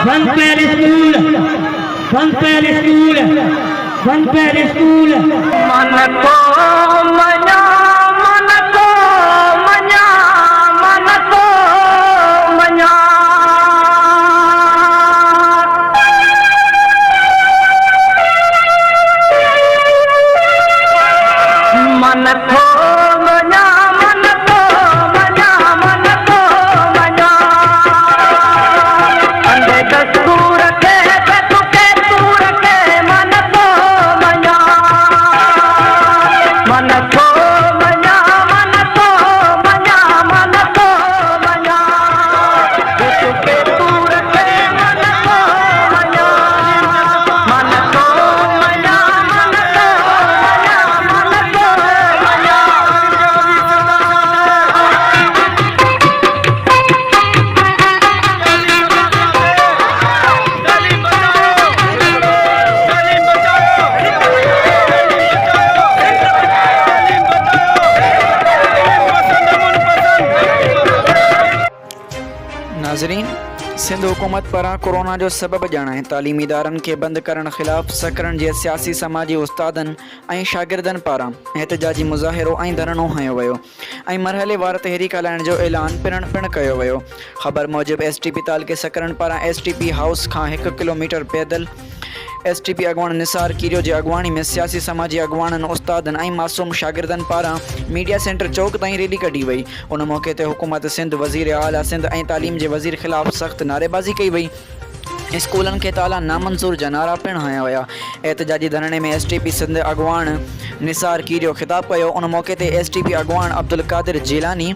Funfair School, Funfair School, Funfair School. मन को मना, मन को मना, मन को मना। मन को मना, मन को मना, मन को मना। अंधे दस्तूर के तुके तूर के मन को मना। मन को मना, मन को मना, मन को मना। तुके तूर के मन को मना। मन को मना, मन को मना, मन को मना। नाज़रीन, सिंध हुकूमत पारां कोरोना जो सबब ॼाणाए तालीमी इदारनि खे बंदि करण ख़िलाफ़ सकरन जे सियासी समाजी उस्तादनि ऐं शागिर्दनि पारां एहतजाजी मुज़ाहिरो ऐं धरणो हयो वियो ऐं मरहलेवार तहरीक हलाइण जो ऐलान पिणु कयो वियो। ख़बर मूजिबि STP तालिक़े सकरन पारां STP हाउस खां 1 किलोमीटर पैदल STP अॻवान निसार कीरियो जे अॻवाणी में सियासी समाजी अॻवाननि उस्तादनि ऐं मासूम शागिर्दनि पारां मीडिया सेंटर चौक ताईं रैली कढी वई। उन मौक़े ते हुकूमत सिंध, वज़ीर आला सिंध ऐं तालीम जे वज़ीर ख़िलाफ़ सख़्त नारेबाज़ी कई वई। स्कूलनि खे ताला नामंज़ूर जा नारा पिणु हया विया। एहतजाजी धरणे में STP सिंध अॻवान निसार कीरियो ख़िताब कयो। उन मौक़े ते STP अॻवान अब्दुल कादिर जेलानी,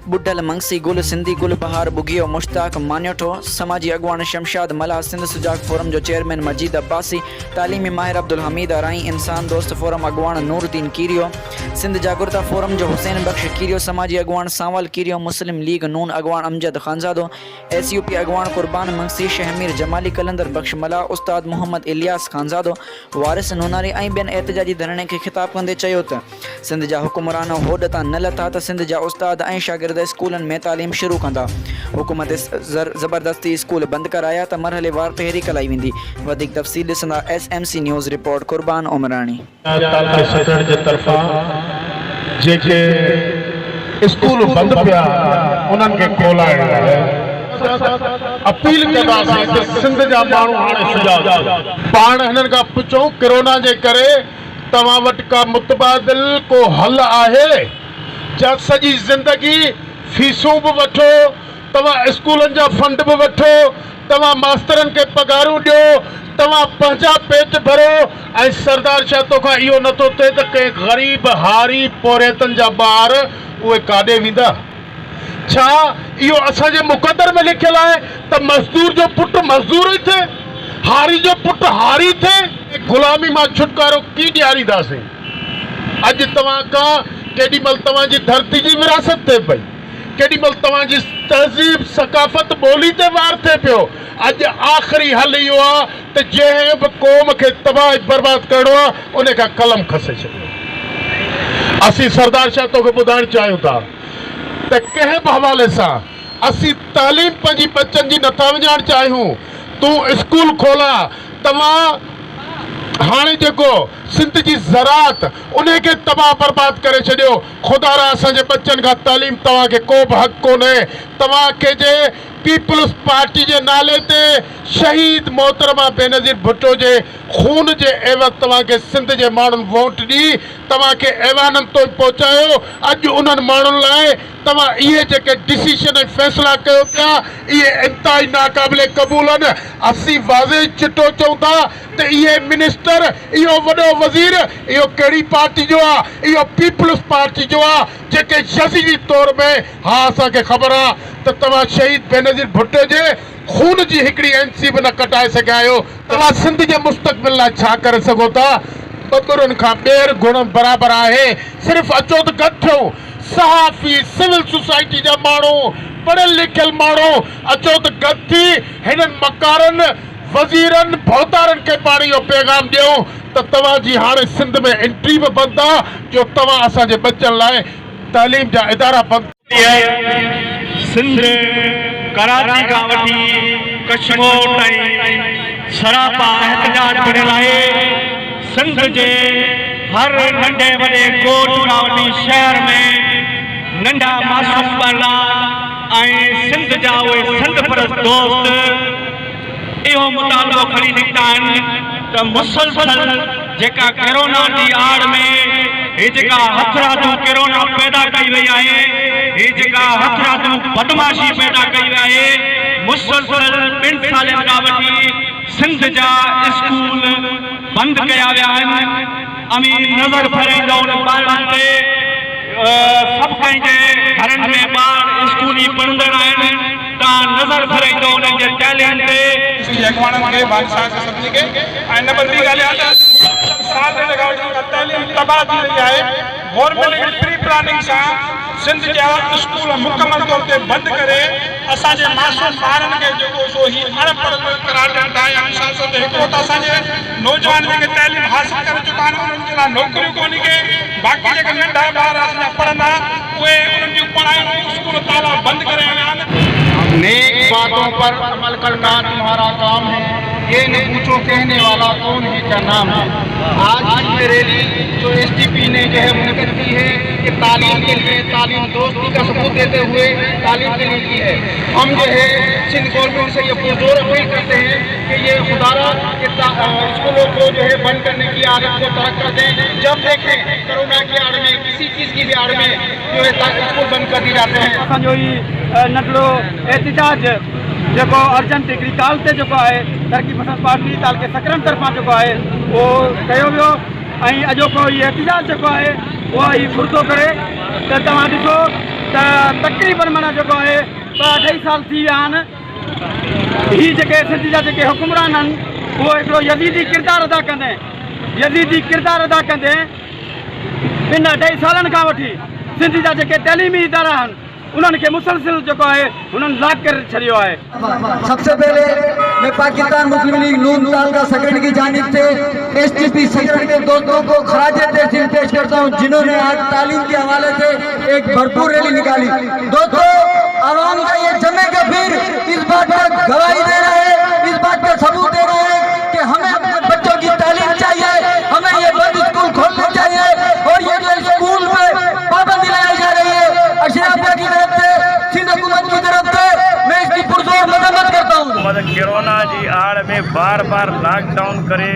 बुड्ढल मंगसी गुल, सिंधी गुल बहार बुगियो, मुश्ताक मान्योठो, समाजी अॻवान शमशाद मला, सिंध सुजाग फोरम जो चेयरमैन मजीद अब्बासी, तालीमी माहिर अब्दुल हमीद अराई, इंसान दोस्त फोरम अॻवान नूरुद्दीन कीरियो, सिंध जागुरता फोरम जो हुसैन बख्श कीरियो, समाजी अॻवान सांवल कीरियो, मुस्लिम लीग नून अॻवान अमजद खानज़ादो, SUP अॻवान कुर्बान मंगसी, शहमीर जमाली कलंदर बख्श मला, उस्ताद मोहम्मद इलियास खानज़ादो, वारिस नूनारी ऐं ॿियनि एहतजाजी धरणे खे ख़िताब कंदे चयो त सिंध जा हुकुमरान होॾ तां न लथा त सिंध जा उस्ताद ऐं शागिर्द स्कूलनि में तालीम शुरू कंदा। हुकूमत ज़बरदस्ती स्कूल बंदि कराया त मरहलेवार तहरीक हलाई वेंदी। वधीक तफ़सील ॾिसंदा SMC न्यूज़ रिपोर्ट कुर्बान उमरानी। जेके स्कूल बंदि पिया उन्हनि खे खोलाइण लाइ अपील कंदासीं त सिंध जा माण्हू हाणे सुजाॻ पाण हिननि खां पुछूं कोरोना जे करे तव्हां वटि का मुतबादिल को हल आहे? जा सॼी ज़िंदगी फीसूं बि वठो, तव्हां स्कूलनि जा फंड बि वठो, तव्हां मास्तरनि खे पघारूं ॾियो, तव्हां पंहिंजा पेट भरो ऐं सरदार शाह तोखां इहो नथो थिए त कंहिं ग़रीब हारी पोरेतनि जा ॿार उहे काॾे वेंदा? छा इहो असांजे मुक़दर में लिखियलु आहे त मज़दूर जो पुटु मज़दूर ई थिए, हारी जो पुटु हारी थिए? ग़ुलामी मां छुटकारो की ॾियारींदासीं? अॼु तव्हां खां केॾी महिल तव्हांजी धरती जी विरासत थिए पई, केॾी महिल तव्हांजी तहज़ीब सकाफ़त ॿोली ते वार थिए पियो। अॼु आख़िरी हल इहो आहे त जंहिं बि क़ौम खे तबाह बर्बाद करिणो आहे उन खां कलम खसे छॾियो। असीं सरदार शाह तोखे ॿुधाइणु चाहियूं था त कंहिं बि हवाले सां असीं तालीम पंहिंजी बचनि जी नथा विञाइणु चाहियूं। तूं स्कूल खोला, तव्हां हाणे जेको सिंध जी ज़राअत उन खे तबाह बर्बाद करे छॾियो। ख़ुदा रा असांजे बच्चनि खां तालीम तव्हांखे को बि हक़ कोन्हे। तव्हांखे जे पीपल्स पार्टी जे नाले ते शहीद मोहतरमा बेनज़ीर भुट्टो जे खून जे एवज़ तव्हांखे सिंध जे माण्हुनि वोट ॾी, तव्हांखे ऐवाननि ताईं पहुचायो। अॼु उन्हनि माण्हुनि लाइ तव्हां इहे जेके डिसीशन ऐं फ़ैसिला कयो पिया इहे इंतिहाई नाक़ाबिले क़बूल आहिनि। असीं वाज़े चिटो चऊं था त इहे मिनिस्टर, इहो वॾो वज़ीर, इहो कहिड़ी पार्टी जो आहे? इहो पीपल्स पार्टी जो आहे जेके यज़ीदी तौर में हा असांखे ख़बर आहे त तव्हां शहीद बेनज़ीर भुट्टो जे खून जी हिकिड़ी एनसी बि न कटाए सघिया आहियो। तव्हां सिंध जे मुस्तक़बिल लाइ छा करे सघो था? ॿुरुनि खां ॿेर गुण बराबरि आहे। सिर्फ़ु अचो त गॾु थियो, सहाफ़ी, सिविल सोसाइटी जा माण्हू, पढ़ियल लिखियल माण्हू, अचो त गॾु थी हिननि मकारनि, वज़ीरनि, भौतारनि खे पाण इहो पैगाम ॾियूं त तव्हांजी हाणे सिंध में एंट्री बि बंदि आहे, जो तव्हां असांजे बच्चनि लाइ तालीम जा इदारा बंदि। सिंध कराची खां वठी कशमोट सरापा एहतजाज करियल आहे। सिंध जे हर नंढे वॾे ॻोठ खां वठी शहर में नंढा मासूम ॿाला ऐं सिंध जा उहे सिंध परस्त दोस्त इहो मुतालो खणी निकिता आहिनि त मुसलसल जेका कोरोना जी आड़ में ये जेका हथरादू कोरोना पैदा कई वही आहे, ये जेका हथरादू बदमाशी पैदा कई वही आहे, मुसलसल 2 सालनि खां वठी सिंध जा स्कूल बंद कया विया आहिनि। अमी नज़र फेराईंदो उन ॿारनि ते। सभु कंहिंजे घरनि में ॿार स्कूली पढ़ंदड़ आहिनि, तव्हां नज़र फेराईंदो उन्हनि जे टैलेंट ते। यजमाननि खे बादशाह खे सभिनी खे ऐं नंबर ॿी ॻाल्हि आहे त साल जे लॻाओ जेका तइलीम तबाह थी रही आहे, गवर्नमेंट प्री प्लानिंग सां सिंध जा स्कूल मुकमल तौर ते बंदि करे असांजे मासूम ॿारनि खे जेको सो ही अनपढ़ करार ॾियनि था या अनुशासन हिकिड़ो त असांजे नौजवान जेके तइलीम हासिल करे चुका आहिनि उन्हनि जे लाइ नौकरियूं कोन्हे के, बाक़ी जेके नंढा ॿार असांजा पढ़ंदा उहे उन्हनि जूं पढ़ायूं स्कूल ताला बंदि करे विया आहिनि। नेक बातों पर अमल करना तुम्हारा काम है, ये न पूछो कहने वाला कौन है क्या नाम है। आज की रैली जो एसटीपी ने जो है मुनक़िद की है कि तालीम के लिए, तालीम दोस्ती का सबूत देते हुए तालीम के लिए की है। हम जो है सिंध गवर्नमेंट से ये पुरजोर अपील करते हैं कि ये खुदारा के स्कूलों को जो है बंद करने की आदत को तर्क कर दें। जब देखें कोरोना की आड़ में, किसी चीज़ की भी आड़ में जो है स्कूल बंद कर दिए जाते हैं। नंढड़ो एहतजाज जेको अर्जेंट डिग्री काल ते जेको आहे तरक़ी पसंद पार्टी ताल के सकरन तरफ़ां जेको आहे उहो कयो वियो ऐं अॼोको इहो एहतजाज जेको आहे उहो ई फुर्तो करे त तव्हां ॾिसो त तक़रीबन माना जेको आहे 2-2.5 साल थी विया आहिनि। हीअ जेके सिंध जा जेके हुकुमरान आहिनि उहो हिकिड़ो यज़ीदी किरदारु अदा कंदे 2-2.5 सालनि खां वठी सिंध जा जेके तइलीमी इदारा आहिनि उन्होंने के मुसलसिल जो है उन्होंने लाग कर छड़ियो है। सबसे पहले मैं पाकिस्तान मुस्लिम लीग नून तालका सकरन की जानिब से एसटीपी सकरन के दोस्तों को खराजे तहसीन पेश करता हूं, जिन्होंने आज तालीम के हवाले से एक भरपूर रैली निकाली। दोस्तों, आवाम का ये जमे का फिर इस बात का गवाही दे रहे हैं, इस बात का सबूत दे रहे हैं कि हमें अपने बच्चों की तालीम चाहिए, हमें ये बंद स्कूल खोलने चाहिए और ये जो स्कूल में पाबंदी लगाई जा रही है अशराफिया की तरफ से, सिंध हुकूमत की तरफ से, मैं इसकी पुरजोर मजम्मत करता हूँ। कोरोना की आड़ में बार बार लॉकडाउन करे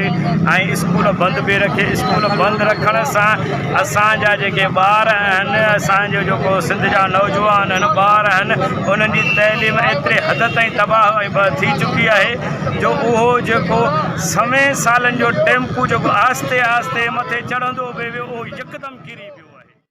ऐं स्कूल बंद भी रखे। स्कूल बंद रखण सां असांजा जेके ॿार आहिनि, असांजो जेको सिंध जा नौजवान आहिनि, ॿार आहिनि, उन्हनि जी तइलीम एतिरे हद ताईं तबाह थी चुकी आहे जो उहो जेको समय सालनि जो टेम्पू जेको आहिस्ते आहिस्ते मथे चढ़ंदो पियो उहो यकदमि किरी पियो।